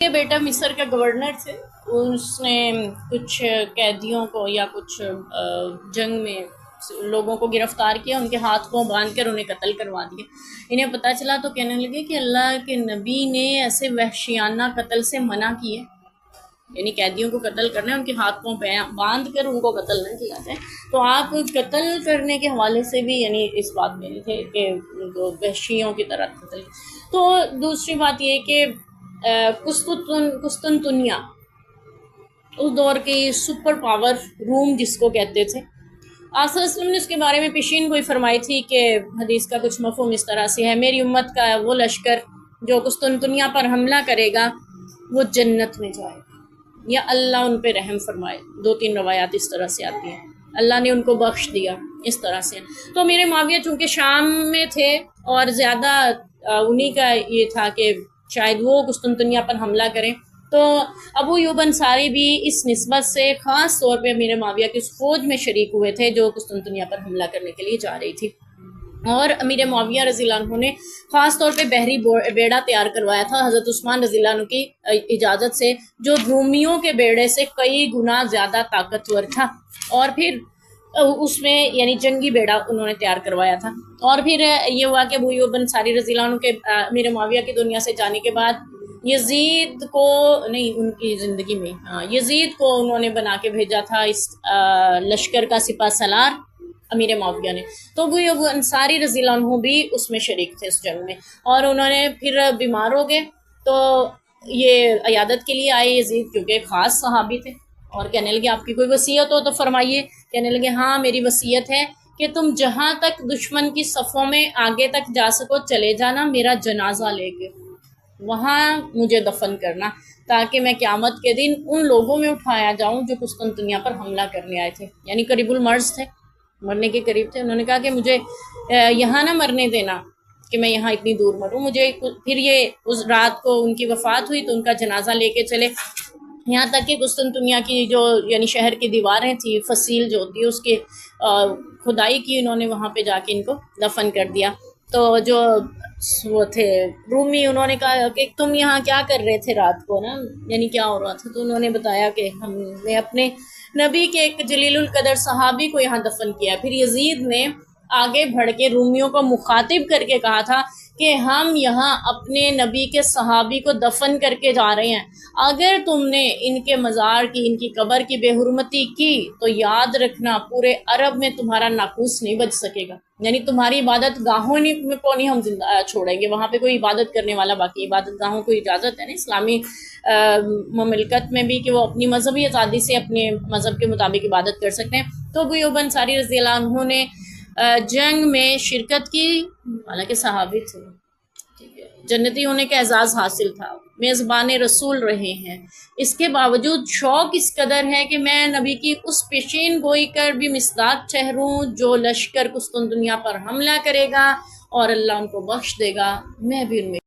یہ بیٹا مصر کا گورنر تھے، اس نے کچھ قیدیوں کو یا کچھ جنگ میں لوگوں کو گرفتار کیا، ان کے ہاتھ پاؤں باندھ کر انہیں قتل کروا دیا۔ انہیں پتہ چلا تو کہنے لگے کہ اللہ کے نبی نے ایسے وحشیانہ قتل سے منع کیے، یعنی قیدیوں کو قتل کرنا ہے، ان کے ہاتھ پاؤں باندھ کر ان کو قتل نہ کیا جائے۔ تو آپ قتل کرنے کے حوالے سے بھی یعنی اس بات میں نہیں تھے کہ وحشیوں کی طرح قتل۔ تو دوسری بات یہ کہ قسطنطنیہ اس دور کی سپر پاور روم جس کو کہتے تھے، آپ صلی اللہ علیہ وسلم نے اس کے بارے میں پیشین گوئی فرمائی تھی کہ حدیث کا کچھ مفہوم اس طرح سے ہے، میری امت کا وہ لشکر جو قسطنطنیہ پر حملہ کرے گا وہ جنت میں جائے گا، یا اللہ ان پہ رحم فرمائے۔ 2-3 روایات اس طرح سے آتی ہیں، اللہ نے ان کو بخش دیا، اس طرح سے۔ تو میرے معاویہ چونکہ شام میں تھے اور زیادہ انہی کا یہ تھا کہ شاید وہ قسطنطنیہ پر حملہ کریں، تو ابو ایوب انصاری بھی اس نسبت سے خاص طور پہ میرے معاویہ کی اس فوج میں شریک ہوئے تھے جو قسطنطنیہ پر حملہ کرنے کے لیے جا رہی تھی۔ اور امیر معاویہ رضی اللہ عنہ نے خاص طور پہ بحری بیڑا تیار کروایا تھا حضرت عثمان رضی اللہ عنہ کی اجازت سے، جو رومیوں کے بیڑے سے کئی گنا زیادہ طاقتور تھا، اور پھر اس میں یعنی جنگی بیڑا انہوں نے تیار کروایا تھا۔ اور پھر یہ ہوا کہ ابو ایوب انصاری رضی اللہ عنہ کے امیر معاویہ کی دنیا سے جانے کے بعد یزید کو نہیں، ان کی زندگی میں یزید کو انہوں نے بنا کے بھیجا تھا اس لشکر کا سپہ سالار امیر معاویہ نے۔ تو ابو ایوب انصاری رضی اللہ عنہ بھی اس میں شریک تھے اس جنگ میں، اور انہوں نے پھر بیمار ہو گئے تو یہ عیادت کے لیے آئے یزید، کیونکہ خاص صحابی تھے، اور کہنے لگے آپ کی کوئی وصیت ہو تو فرمائیے۔ کہنے لگے ہاں میری وصیت ہے کہ تم جہاں تک دشمن کی صفوں میں آگے تک جا سکو چلے جانا، میرا جنازہ لے کے وہاں مجھے دفن کرنا، تاکہ میں قیامت کے دن ان لوگوں میں اٹھایا جاؤں جو قسطنطنیہ پر حملہ کرنے آئے تھے، یعنی قریب المرض تھے، مرنے کے قریب تھے۔ انہوں نے کہا کہ مجھے یہاں نہ مرنے دینا کہ میں یہاں اتنی دور مروں، مجھے پھر یہ اس رات کو ان کی وفات ہوئی تو ان کا جنازہ لے کے چلے، یہاں تک کہ قسطنطنیہ کی جو یعنی شہر کی دیواریں تھیں، فصیل جو ہوتی ہے اس کے کھدائی کی، انہوں نے وہاں پہ جا کے ان کو دفن کر دیا۔ تو جو وہ تھے رومی، انہوں نے کہا کہ تم یہاں کیا کر رہے تھے رات کو نا، یعنی کیا ہو رہا تھا؟ تو انہوں نے بتایا کہ ہم نے اپنے نبی کے ایک جلیل القدر صحابی کو یہاں دفن کیا۔ پھر یزید نے آگے بڑھ کے رومیوں کو مخاطب کر کے کہا تھا کہ ہم یہاں اپنے نبی کے صحابی کو دفن کر کے جا رہے ہیں، اگر تم نے ان کے مزار کی، ان کی قبر کی بے حرمتی کی تو یاد رکھنا پورے عرب میں تمہارا ناقوس نہیں بچ سکے گا، یعنی تمہاری عبادت گاہوں کو نہیں ہم زندہ چھوڑیں گے، وہاں پہ کوئی عبادت کرنے والا باقی، عبادت گاہوں کو اجازت ہے نا اسلامی مملکت میں بھی کہ وہ اپنی مذہبی آزادی سے اپنے مذہب کے مطابق عبادت کر سکتے ہیں۔ تو ابو ایوب انصاری رضی اللہ عنہ نے جنگ میں شرکت کی، حالانکہ صحابی تھے، جنتی ہونے کا اعزاز حاصل تھا، میزبان رسول رہے ہیں، اس کے باوجود شوق اس قدر ہے کہ میں نبی کی اس پیشین گوئی کر بھی مصداق ٹھہروں جو لشکر قسطنطنیہ پر حملہ کرے گا اور اللہ ان کو بخش دے گا، میں بھی ان میں